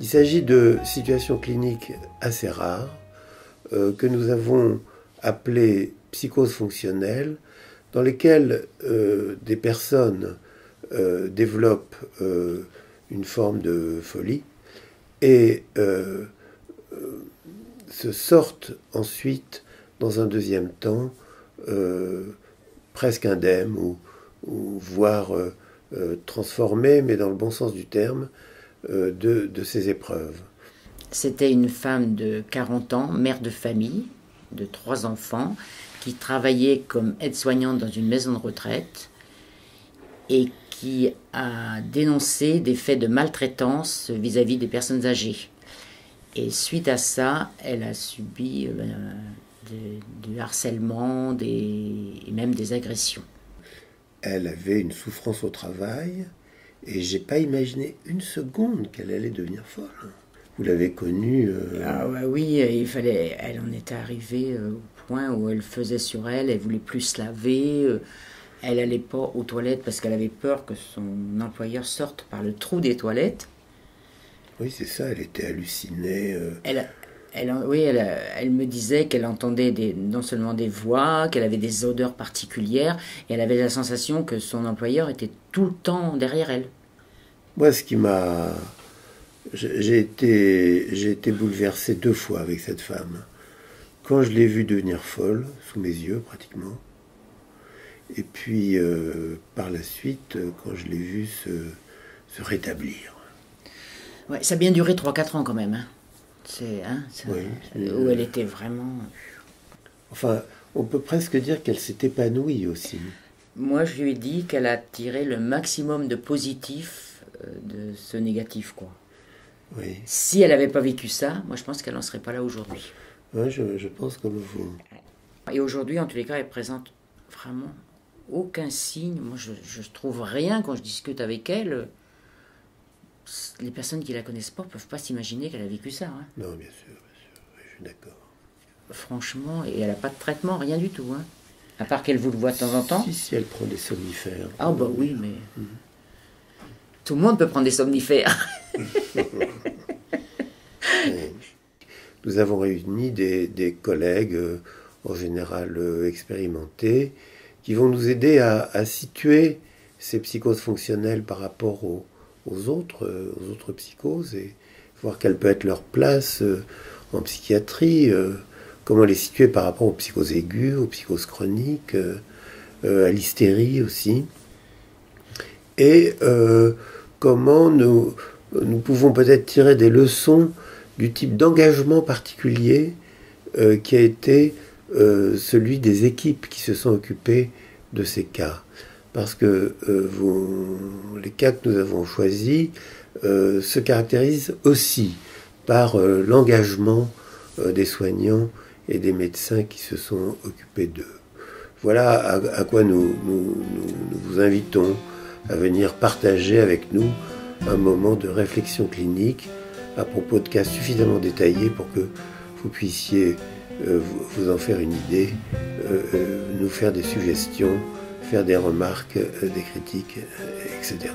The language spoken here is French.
Il s'agit de situations cliniques assez rares que nous avons appelées psychoses fonctionnelles, dans lesquelles des personnes développent une forme de folie et se sortent ensuite, dans un deuxième temps, presque indemnes ou voire transformées, mais dans le bon sens du terme, de ces épreuves. C'était une femme de 40 ans, mère de famille, de 3 enfants, qui travaillait comme aide-soignante dans une maison de retraite et qui a dénoncé des faits de maltraitance vis-à-vis des personnes âgées. Et suite à ça, elle a subi du harcèlement et même des agressions. Elle avait une souffrance au travail et j'ai pas imaginé une seconde qu'elle allait devenir folle. Vous l'avez connue Ah ouais, oui, elle en était arrivée au point où elle faisait sur elle, elle voulait plus se laver, elle allait pas aux toilettes parce qu'elle avait peur que son employeur sorte par le trou des toilettes. Oui, c'est ça, elle était hallucinée. Elle me disait qu'elle entendait non seulement des voix, qu'elle avait des odeurs particulières, et elle avait la sensation que son employeur était tout le temps derrière elle. Moi, ce qui m'a... J'ai été bouleversé 2 fois avec cette femme. Quand je l'ai vue devenir folle, sous mes yeux pratiquement, et puis par la suite, quand je l'ai vue se rétablir. Ouais, ça a bien duré 3-4 ans quand même. Oui, où elle était vraiment... Enfin, on peut presque dire qu'elle s'est épanouie aussi. Moi, je lui ai dit qu'elle a tiré le maximum de positif de ce négatif, quoi. Oui. Si elle n'avait pas vécu ça, moi je pense qu'elle n'en serait pas là aujourd'hui. Ouais, je pense comme vous. Et aujourd'hui, en tous les cas, elle présente vraiment aucun signe. Moi, je trouve rien quand je discute avec elle. Les personnes qui la connaissent pas peuvent pas s'imaginer qu'elle a vécu ça. Hein. Non, bien sûr, oui, je suis d'accord. Franchement, et elle n'a pas de traitement, rien du tout. Hein. À part qu'elle vous le voit de temps en temps. Si elle prend des somnifères. Ah bah oui, mais... Tout le monde peut prendre des somnifères. Nous avons réuni des collègues, en général expérimentés, qui vont nous aider à situer ces psychoses fonctionnelles par rapport aux autres psychoses et voir quelle peut être leur place en psychiatrie, comment les situer par rapport aux psychoses aiguës, aux psychoses chroniques, à l'hystérie aussi, et comment nous pouvons peut-être tirer des leçons du type d'engagement particulier qui a été celui des équipes qui se sont occupées de ces cas. Parce que les cas que nous avons choisis se caractérisent aussi par l'engagement des soignants et des médecins qui se sont occupés d'eux. Voilà à quoi nous vous invitons à venir partager avec nous un moment de réflexion clinique à propos de cas suffisamment détaillés pour que vous puissiez vous en faire une idée, nous faire des suggestions, faire des remarques, des critiques, etc.